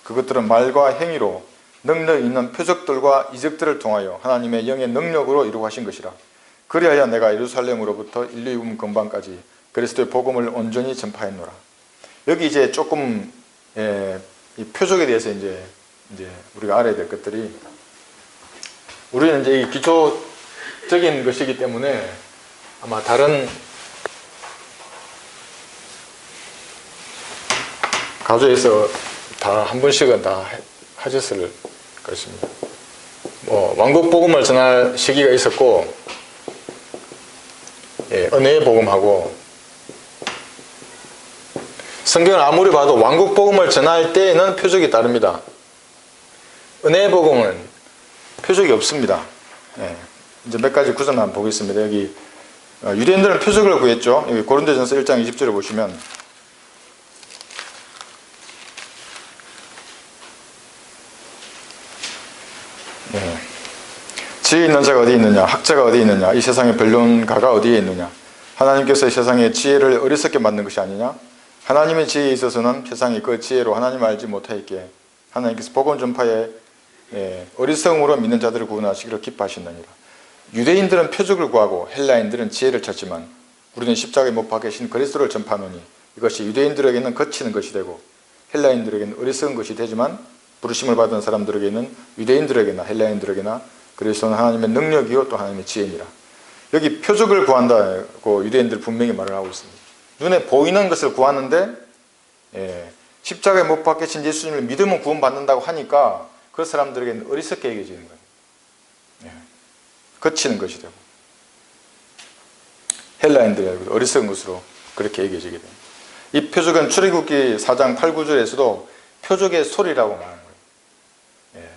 그것들은 말과 행위로 능력 있는 표적들과 이적들을 통하여 하나님의 영의 능력으로 이루고 하신 것이라. 그리하여 내가 예루살렘으로부터 인류 이음 근방까지 그리스도의 복음을 온전히 전파했노라. 여기 이제 조금 이 표적에 대해서 이제 우리가 알아야 될 것들이, 우리는 이제 이 기초적인 것이기 때문에 아마 다른 가족에서 다 한 번씩은 다 하셨을 것입니다. 왕국 복음을 전할 시기가 있었고, 은혜의 복음하고, 성경을 아무리 봐도 왕국 복음을 전할 때에는 표적이 따릅니다. 은혜의 복음은 표적이 없습니다. 이제 몇 가지 구절 한번 보겠습니다. 여기 유대인들은 표적을 구했죠. 여기 고린도전서 1장 20절을 보시면 지혜 있는 자가 어디 있느냐, 학자가 어디 있느냐, 이 세상의 변론가가 어디에 있느냐. 하나님께서 이 세상의 지혜를 어리석게 만든 것이 아니냐. 하나님의 지혜에 있어서는 세상이 그 지혜로 하나님을 알지 못하였기에 하나님께서 복음 전파에 어리석음으로 믿는 자들을 구원하시기를 기뻐하셨느니라. 유대인들은 표적을 구하고 헬라인들은 지혜를 찾지만 우리는 십자가에 못 박히신 그리스도를 전파하노니 이것이 유대인들에게는 거치는 것이 되고 헬라인들에게는 어리석은 것이 되지만 부르심을 받은 사람들에게는 유대인들에게나 헬라인들에게나 그리스도는 하나님의 능력이요 또 하나님의 지혜니라. 여기 표적을 구한다고 유대인들 분명히 말을 하고 있습니다. 눈에 보이는 것을 구하는데 십자가에 못 박히신 예수님을 믿으면 구원받는다고 하니까 그 사람들에게는 어리석게 여겨지는 거예요. 거치는 것이 되고 헬라인들에게도 어리석은 것으로 그렇게 여겨지게 됩니다. 이 표적은 출애굽기 4장 8, 9절에서도 표적의 소리라고 말하는 거예요.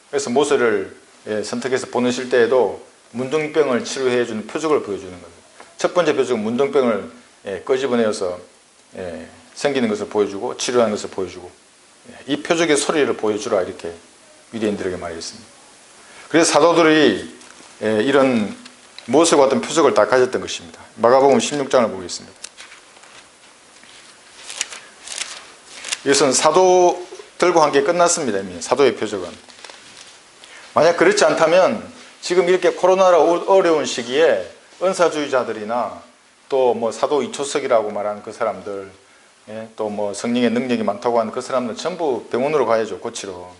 그래서 모세를 선택해서 보내실 때에도 문둥병을 치료해 주는 표적을 보여주는 거예요. 첫 번째 표적은 문둥병을 끄집어내어서 생기는 것을 보여주고 치료하는 것을 보여주고 이 표적의 소리를 보여주라 이렇게 유대인들에게 말했습니다. 그래서 사도들이 이런 모세와 같은 표적을 다 가졌던 것입니다. 마가복음 16장을 보겠습니다. 이것은 사도들과 함께 끝났습니다. 이미 사도의 표적은. 만약 그렇지 않다면 지금 이렇게 코로나로 어려운 시기에 은사주의자들이나 또 뭐 사도 이초석이라고 말하는 그 사람들, 또 뭐 성령의 능력이 많다고 하는 그 사람들 전부 병원으로 가야죠. 고치러.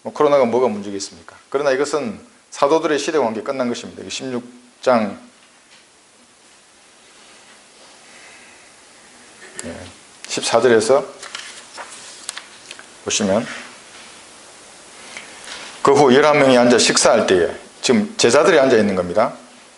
코로나가 뭐가 문제겠습니까? 그러나 이것은 사도들의 시대와 함께 끝난 것입니다. 16장 14절에서 보시면 그 후 11명이 앉아 식사할 때에, 지금 제자들이 앉아 있는 겁니다.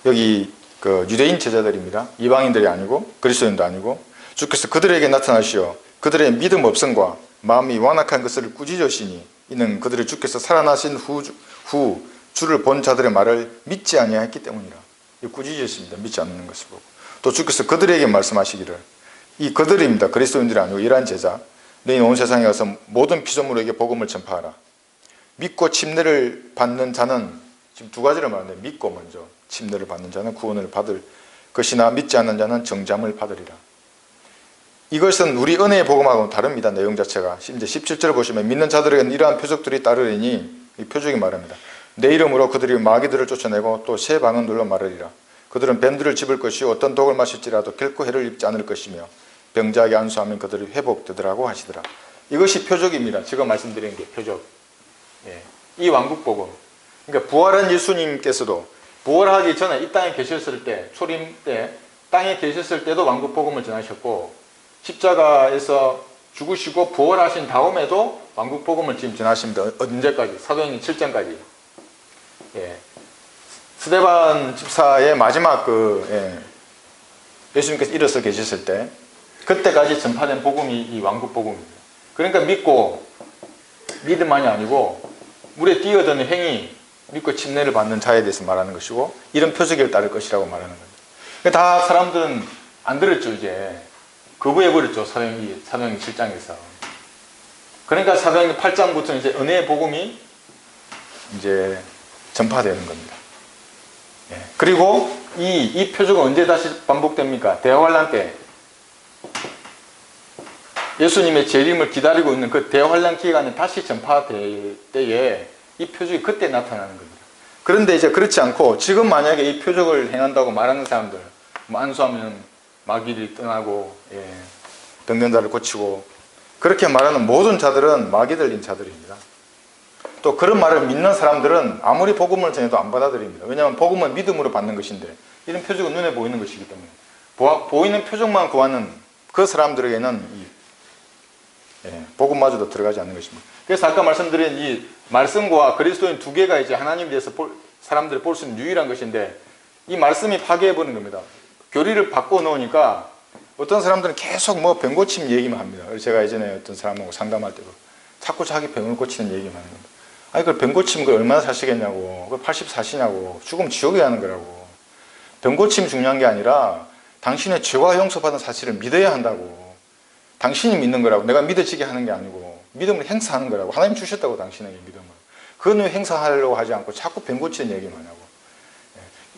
여기 그 유대인 제자들입니다. 이방인들이 아니고 그리스도인도 아니고, 주께서 그들에게 나타나시어 그들의 믿음 없음과 마음이 완악한 것을 꾸짖으시니 이는 그들의 주께서 살아나신 후 주를 본 자들의 말을 믿지 아니하였기 때문이라. 꾸짖으십니다. 믿지 않는 것을 보고. 또 주께서 그들에게 말씀하시기를, 이 그들입니다. 그리스도인들이 아니고 이러한 제자, 너희는 온 세상에 가서 모든 피조물에게 복음을 전파하라. 믿고 침례를 받는 자는, 지금 두 가지를 말하는데, 믿고 먼저 침례를 받는 자는 구원을 받을 것이나 믿지 않는 자는 정잠을 받으리라. 이것은 우리 은혜의 복음하고는 다릅니다. 내용 자체가. 이제 17절 보시면 믿는 자들에게는 이러한 표적들이 따르리니, 이 표적이 말합니다. 내 이름으로 그들이 마귀들을 쫓아내고 또 새 방언 들로 말하리라. 그들은 뱀들을 집을 것이요 어떤 독을 마실지라도 결코 해를 입지 않을 것이며 병자에게 안수하면 그들이 회복되더라고 하시더라. 이것이 표적입니다. 지금 말씀드린 게 표적. 이 왕국 복음. 그러니까 부활한 예수님께서도 부활하기 전에 이 땅에 계셨을 때, 초림 때 땅에 계셨을 때도 왕국 복음을 전하셨고, 십자가에서 죽으시고 부활하신 다음에도 왕국 복음을 지금 전하십니다. 언제까지? 사도행전 7장까지. 스데반 집사의 마지막 예수님께서 일어서 계셨을 때 그때까지 전파된 복음이 이 왕국 복음입니다. 그러니까 믿음만이 아니고 물에 뛰어드는 행위, 믿고 침례를 받는 자에 대해서 말하는 것이고 이런 표적을 따를 것이라고 말하는 겁니다. 다 사람들은 안 들었죠. 이제 거부해버렸죠. 사도행전 7장에서. 그러니까 사도행전 8장부터 이제 은혜의 복음이 이제 전파되는 겁니다. 그리고 이 표적은 언제 다시 반복됩니까? 대환란 때 예수님의 재림을 기다리고 있는 그 대환란 기간에 다시 전파될 때에 이 표적이 그때 나타나는 겁니다. 그런데 이제 그렇지 않고 지금 만약에 이 표적을 행한다고 말하는 사람들, 안수하면 마귀를 떠나고 병든 자를 고치고 그렇게 말하는 모든 자들은 마귀 들린 자들입니다. 또 그런 말을 믿는 사람들은 아무리 복음을 전해도 안 받아들입니다. 왜냐하면 복음은 믿음으로 받는 것인데 이런 표적은 눈에 보이는 것이기 때문에 보이는 표적만 구하는 그 사람들에게는 복음마저도 들어가지 않는 것입니다. 그래서 아까 말씀드린 이 말씀과 그리스도인 두 개가 이제 하나님에 대해서 사람들이 볼 수 있는 유일한 것인데 이 말씀이 파괴해버린 겁니다. 교리를 바꿔 놓으니까 어떤 사람들은 계속 병 고침 얘기만 합니다. 제가 예전에 어떤 사람하고 상담할 때도 자꾸 자기 병을 고치는 얘기만 하는 겁니다. 아니, 그 병 고치면 그걸 얼마나 사시겠냐고, 그걸 80 사시냐고, 죽으면 지옥에 가는 거라고. 병 고침이 중요한 게 아니라 당신의 죄와 용서받은 사실을 믿어야 한다고. 당신이 믿는 거라고. 내가 믿어지게 하는 게 아니고 믿음을 행사하는 거라고. 하나님 주셨다고 당신에게 믿음을. 그건 왜 행사하려고 하지 않고 자꾸 병 고치는 얘기만 하고.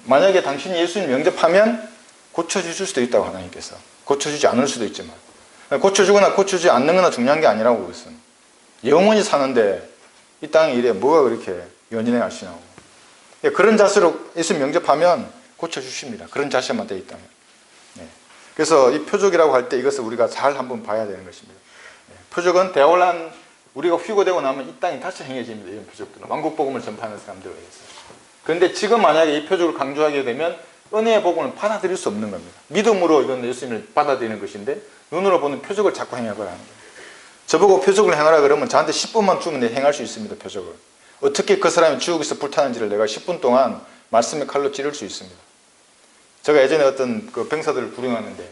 만약에 당신이 예수님 영접하면 고쳐주실 수도 있다고 하나님께서. 고쳐주지 않을 수도 있지만 고쳐주거나 고쳐주지 않는 거나 중요한 게 아니라고. 그것은 영원히 사는데 이 땅의 일에 뭐가 그렇게 연연해 하시냐고. 그런 자세로 예수님 영접하면 고쳐주십니다. 그런 자세만 돼 있다면. 그래서 이 표적이라고 할 때 이것을 우리가 잘 한번 봐야 되는 것입니다. 표적은 대환란 우리가 휴거되고 나면 이 땅이 다시 행해집니다. 이런 표적들은 왕국 복음을 전파하는 사람들에 의해서. 그런데 지금 만약에 이 표적을 강조하게 되면 은혜의 복음을 받아들일 수 없는 겁니다. 믿음으로 이건 예수님을 받아들이는 것인데 눈으로 보는 표적을 자꾸 행해보라는 거예요. 저보고 표적을 행하라 그러면 저한테 10분만 주면 행할 수 있습니다. 표적을. 어떻게 그 사람이 지옥에서 불타는지를 내가 10분 동안 말씀의 칼로 찌를 수 있습니다. 제가 예전에 어떤 그 병사들을 구령하는데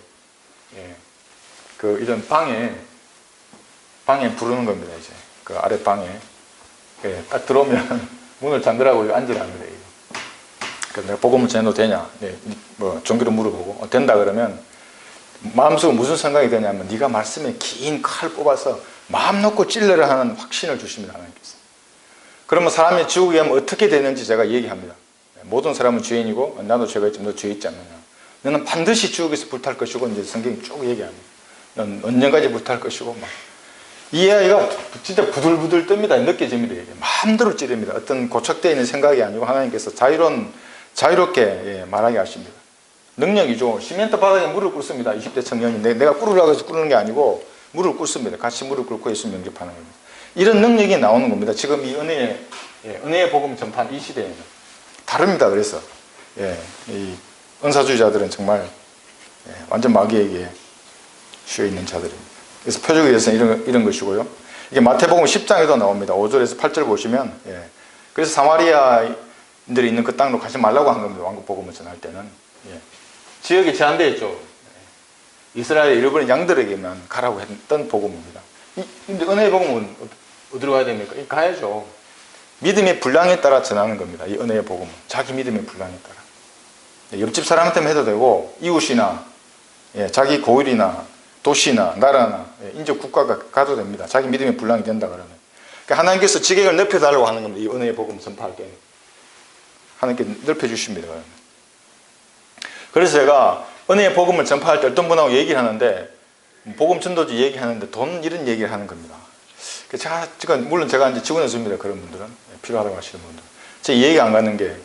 이런 방에 부르는 겁니다. 이제 그 아래 방에 딱 들어오면 문을 잠그라고 앉으라는 거예요. 그래서 내가 복음을 전해도 되냐? 종교를 물어보고 된다 그러면 마음속에 무슨 생각이 드냐면 네가 말씀에 긴 칼 뽑아서 마음 놓고 찔러라 하는 확신을 주십니다. 하나님께서. 그러면 사람이 지옥에 가면 어떻게 되는지 제가 얘기합니다. 모든 사람은 죄인이고 나도 죄가 있지만 너 죄 있지 않느냐. 너는 반드시 지옥에서 불탈 것이고 이제 성경이 쭉 얘기합니다. 넌 언젠까지 불탈 것이고 막. 이 아이가 진짜 부들부들 뜹니다. 느껴집니다. 마음대로 찌릅니다. 어떤 고착되어 있는 생각이 아니고 하나님께서 자유롭게 말하게 하십니다. 능력이죠. 시멘트 바닥에 물을 꿇습니다. 20대 청년이 내가 꿇으라고 해서 꿇는 게 아니고 물을 꿇습니다. 같이 물을 꿇고 예수님 영접하는 겁니다. 이런 능력이 나오는 겁니다. 지금 이 은혜의 복음 전파한 이 시대에는 다릅니다. 그래서 이 은사주의자들은 정말 완전 마귀에게 쉬어 있는 자들입니다. 그래서 표적에 대해서는 이런 것이고요. 이게 마태복음 10장에도 나옵니다. 5절에서 8절 보시면 그래서 사마리아인들이 있는 그 땅으로 가지 말라고 한 겁니다. 왕국 복음을 전할 때는 지역이 제한되어 있죠. 이스라엘의 잃어버린 양들에게만 가라고 했던 복음입니다. 근데 은혜의 복음은 어디로 가야 됩니까? 가야죠. 믿음의 분량에 따라 전하는 겁니다. 이 은혜의 복음은 자기 믿음의 분량에 따라. 옆집 사람한테만 해도 되고 이웃이나 자기 고을이나 도시나 나라나 인접 국가가 가도 됩니다. 자기 믿음의 분량이 된다 그러면. 그러니까 하나님께서 지경을 넓혀달라고 하는 겁니다. 이 은혜의 복음 전파할 때 하나님께 넓혀주십니다. 그래서 제가 은혜의 복음을 전파할 때 어떤 분하고 얘기를 하는데 복음 전도지 얘기하는데 돈 이런 얘기를 하는 겁니다. 물론 제가 이제 지원해 줍니다. 그런 분들은 필요하다고 하시는 분들. 제 이해가 안 가는 게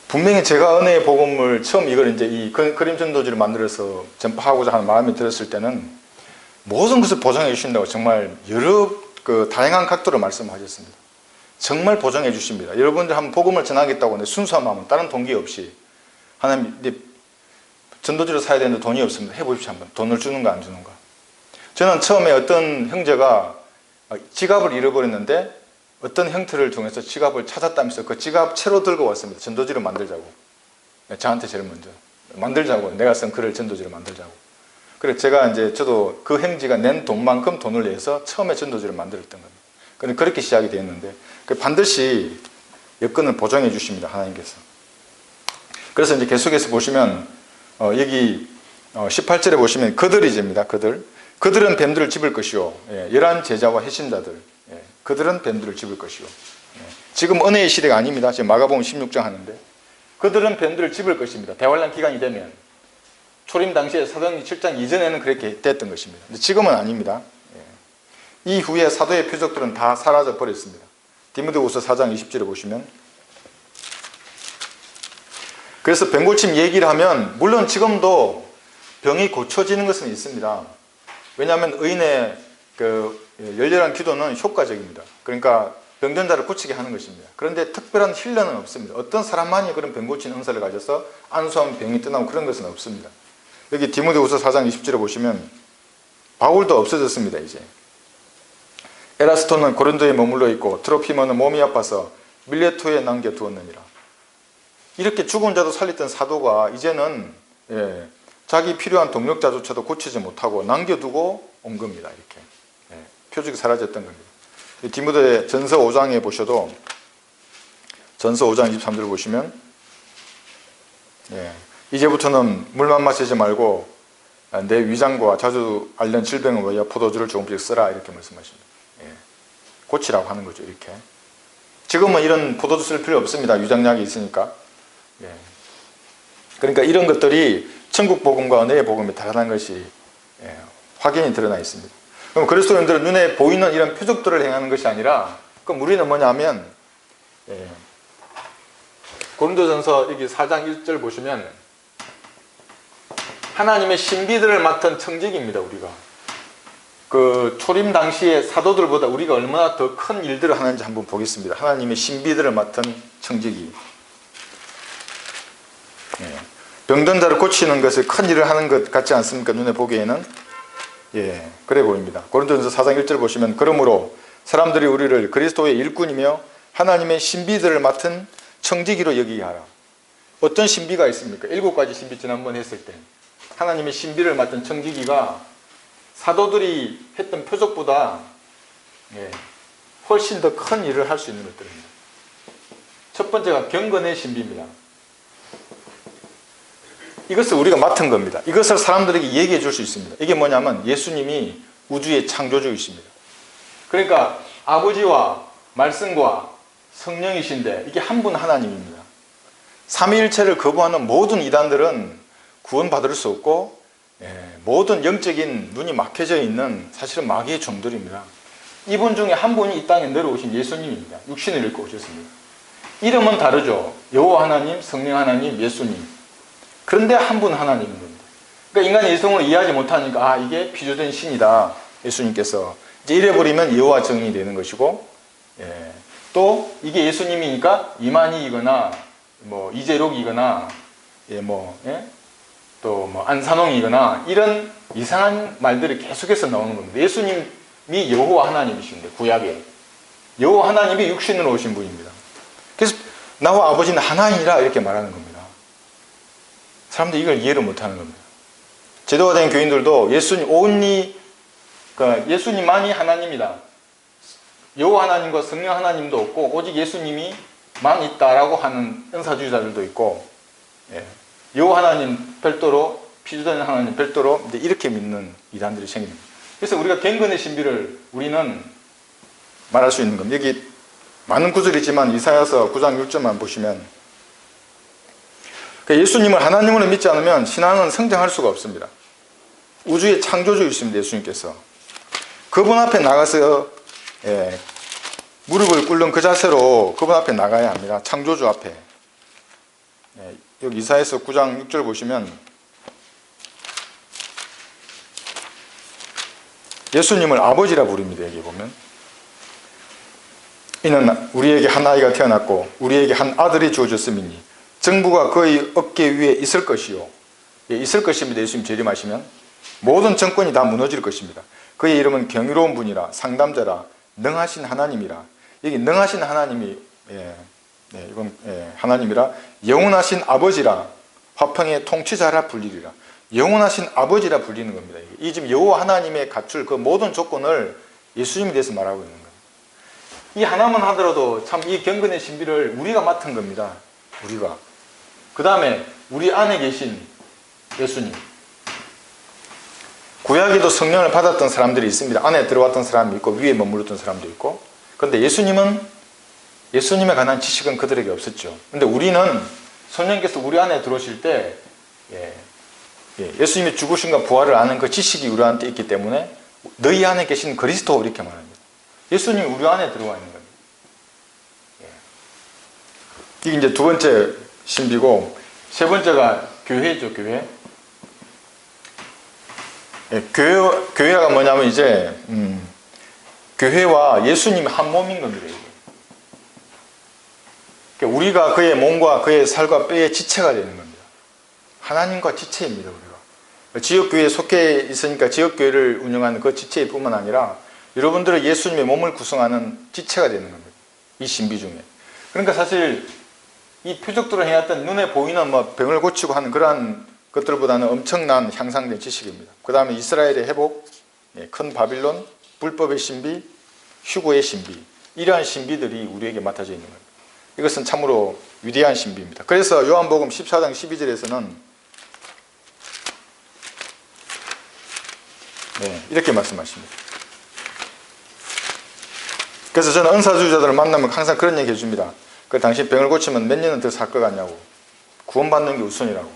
분명히 제가 은혜의 복음을 처음 이걸 이제 이 그림 전도지를 만들어서 전파하고자 하는 마음이 들었을 때는 모든 것을 보장해 주신다고 정말 여러 다양한 각도로 말씀하셨습니다. 정말 보장해 주십니다. 여러분들 한번 복음을 전하겠다고 순수한 마음은 다른 동기 없이 하나님 전도지를 사야 되는데 돈이 없습니다. 해보십시오. 한번 돈을 주는가 안 주는가. 저는 처음에 어떤 형제가 지갑을 잃어버렸는데 어떤 형태를 통해서 지갑을 찾았다면서 그 지갑 채로 들고 왔습니다. 전도지를 만들자고. 저한테 제일 먼저 만들자고. 내가 쓴 글을 전도지를 만들자고. 그래서 제가 이제 저도 그 행지가 낸 돈만큼 돈을 내서 처음에 전도지를 만들었던 겁니다. 그렇게 시작이 되었는데 반드시 여건을 보장해 주십니다. 하나님께서. 그래서 이제 계속해서 보시면 여기 18절에 보시면 그들이제입니다. 그들은 뱀들을 집을 것이요. 열한 제자와 해신자들. 그들은 뱀들을 집을 것이요. 지금 은혜의 시대가 아닙니다. 지금 마가복음 16장 하는데 그들은 뱀들을 집을 것입니다. 대환란 기간이 되면 초림 당시에 사도행전 7장 이전에는 그렇게 됐던 것입니다. 근데 지금은 아닙니다. 이후에 사도의 표적들은 다 사라져 버렸습니다. 디모데후서 4장 20절에 보시면 그래서 병고침 얘기를 하면 물론 지금도 병이 고쳐지는 것은 있습니다. 왜냐하면 의인의 열렬한 기도는 효과적입니다. 그러니까 병든 자를 고치게 하는 것입니다. 그런데 특별한 힐러는 없습니다. 어떤 사람만이 그런 병 고치는 은사를 가져서 안수하면 병이 떠나고 그런 것은 없습니다. 여기 디모데후서 4장 20절에 보시면 바울도 없어졌습니다. 이제 에라스토는 고린도에 머물러 있고 트로피머는 몸이 아파서 밀레토에 남겨두었느니라. 이렇게 죽은 자도 살렸던 사도가 이제는 자기 필요한 동력자조차도 고치지 못하고 남겨두고 온 겁니다. 이렇게 표적이 사라졌던 겁니다. 디모데 전서 5장에 보셔도 전서 5장 23절 보시면 이제부터는 물만 마시지 말고 내 위장과 자주 앓는 질병을 위하여 포도주를 조금씩 쓰라 이렇게 말씀하십니다. 고치라고 하는 거죠. 이렇게 지금은 이런 포도주 쓸 필요 없습니다. 위장약이 있으니까. 그러니까 이런 것들이 천국 복음과 은혜의 복음이 다르다는 것이 확연히 드러나 있습니다. 그럼 그리스도인들은 눈에 보이는 이런 표적들을 행하는 것이 아니라 그럼 우리는 뭐냐면 고린도전서 여기 4장 1절 보시면 하나님의 신비들을 맡은 청직입니다. 우리가 그 초림 당시의 사도들보다 우리가 얼마나 더 큰 일들을 하는지 한번 보겠습니다. 하나님의 신비들을 맡은 청직이 병든 자를 고치는 것을 큰 일을 하는 것 같지 않습니까? 눈에 보기에는 그래 보입니다. 고린도전서 4장 1절 보시면 그러므로 사람들이 우리를 그리스도의 일꾼이며 하나님의 신비들을 맡은 청지기로 여기게 하라. 어떤 신비가 있습니까? 7가지 신비 지난번 했을 때 하나님의 신비를 맡은 청지기가 사도들이 했던 표적보다 훨씬 더 큰 일을 할 수 있는 것들입니다. 첫 번째가 경건의 신비입니다. 이것을 우리가 맡은 겁니다. 이것을 사람들에게 얘기해 줄 수 있습니다. 이게 뭐냐면 예수님이 우주의 창조주이십니다. 그러니까 아버지와 말씀과 성령이신데 이게 한 분 하나님입니다. 삼위일체를 거부하는 모든 이단들은 구원받을 수 없고 모든 영적인 눈이 막혀져 있는 사실은 마귀의 종들입니다. 이분 중에 한 분이 이 땅에 내려오신 예수님입니다. 육신을 입고 오셨습니다. 이름은 다르죠. 여호와 하나님, 성령 하나님, 예수님. 그런데 한 분 하나님인 겁니다. 그러니까 인간의 이성으로 이해하지 못하니까 이게 피조된 신이다. 예수님께서 이제 이래버리면 여호와 정이 되는 것이고 또 이게 예수님이니까 이만희이거나 뭐 이재록이거나 또 뭐 안산홍이거나 이런 이상한 말들이 계속해서 나오는 겁니다. 예수님이 여호와 하나님이신데 구약에 여호와 하나님이 육신으로 오신 분입니다. 그래서 나와 아버지는 하나이니라 이렇게 말하는 겁니다. 사람들이 이걸 이해를 못하는 겁니다. 제도가 된 교인들도 예수님 그러니까 예수님만이 하나님이다. 여호와 하나님과 성령 하나님도 없고 오직 예수님이만 있다라고 하는 은사주의자들도 있고 여호와 하나님 별도로 피조된 하나님 별도로 이렇게 믿는 이단들이 생깁니다. 그래서 우리가 경건의 신비를 우리는 말할 수 있는 겁니다. 여기 많은 구절이지만 이사야서 9장 6절만 보시면 예수님을 하나님으로 믿지 않으면 신앙은 성장할 수가 없습니다. 우주의 창조주이십니다. 예수님께서 그분 앞에 나가서 무릎을 꿇는 그 자세로 그분 앞에 나가야 합니다. 창조주 앞에. 여기 이사야서 9장 6절 보시면 예수님을 아버지라 부릅니다. 여기 보면 이는 우리에게 한 아이가 태어났고 우리에게 한 아들이 주어졌음이니 정부가 그의 어깨 위에 있을 것이요. 있을 것입니다. 예수님 재림하시면 모든 정권이 다 무너질 것입니다. 그의 이름은 경이로운 분이라 상담자라 능하신 하나님이라 여기 능하신 하나님이 이건 하나님이라 영원하신 아버지라 화평의 통치자라 불리리라. 영원하신 아버지라 불리는 겁니다. 이 지금 여호와 하나님의 갖출 그 모든 조건을 예수님에 대해서 말하고 있는 거예요. 이 하나만 하더라도 참 이 경건의 신비를 우리가 맡은 겁니다. 우리가. 그 다음에 우리 안에 계신 예수님. 구약에도 성령을 받았던 사람들이 있습니다. 안에 들어왔던 사람이 있고 위에 머무르던 사람도 있고. 그런데 예수님에 관한 지식은 그들에게 없었죠. 그런데 우리는 성령께서 우리 안에 들어오실 때 예수님이 죽으신과 부활을 아는 그 지식이 우리한테 있기 때문에 너희 안에 계신 그리스도 이렇게 말합니다. 예수님이 우리 안에 들어와 있는 겁니다. 이게 이제 두 번째 신비고, 세 번째가 교회죠, 교회. 교회가 뭐냐면 이제 교회와 예수님이 한 몸인 겁니다. 이게. 그러니까 우리가 그의 몸과 그의 살과 뼈의 지체가 되는 겁니다. 하나님과 지체입니다. 우리가 지역교회에 속해 있으니까 지역교회를 운영하는 그 지체일 뿐만 아니라 여러분들은 예수님의 몸을 구성하는 지체가 되는 겁니다. 이 신비 중에. 그러니까 사실 이 표적들을 해왔던 눈에 보이는 뭐 병을 고치고 하는 그러한 것들보다는 엄청난 향상된 지식입니다. 그 다음에 이스라엘의 회복, 큰 바빌론, 불법의 신비, 휴거의 신비, 이러한 신비들이 우리에게 맡아져 있는 겁니다. 이것은 참으로 위대한 신비입니다. 그래서 요한복음 14장 12절에서는 이렇게 말씀하십니다. 그래서 저는 은사주의자들을 만나면 항상 그런 얘기 해줍니다. 당신 병을 고치면 몇 년은 더 살 것 같냐고. 구원받는 게 우선이라고.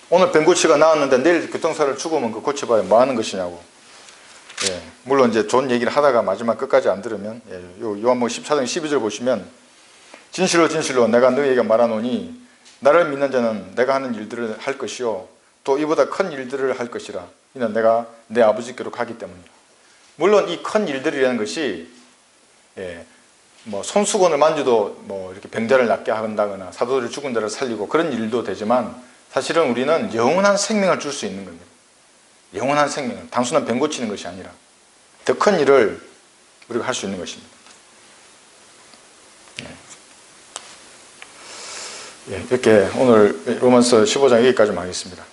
오늘 병 고치가 나왔는데 내일 교통사를 죽으면 그 고쳐봐야 뭐 하는 것이냐고. 물론 이제 좋은 얘기를 하다가 마지막 끝까지 안 들으면, 요한복음 14장 12절 보시면, 진실로 진실로 내가 너희에게 말하노니 나를 믿는 자는 내가 하는 일들을 할 것이요 또 이보다 큰 일들을 할 것이라. 이는 내가 내 아버지께로 가기 때문이라. 물론 이 큰 일들이라는 것이 뭐 손수건을 만져도 뭐 이렇게 병자를 낫게 한다거나 사도들이 죽은 자를 살리고 그런 일도 되지만, 사실은 우리는 영원한 생명을 줄 수 있는 겁니다. 영원한 생명을, 단순한 병 고치는 것이 아니라 더 큰 일을 우리가 할 수 있는 것입니다. 이렇게 오늘 로마서 15장 여기까지만 하겠습니다.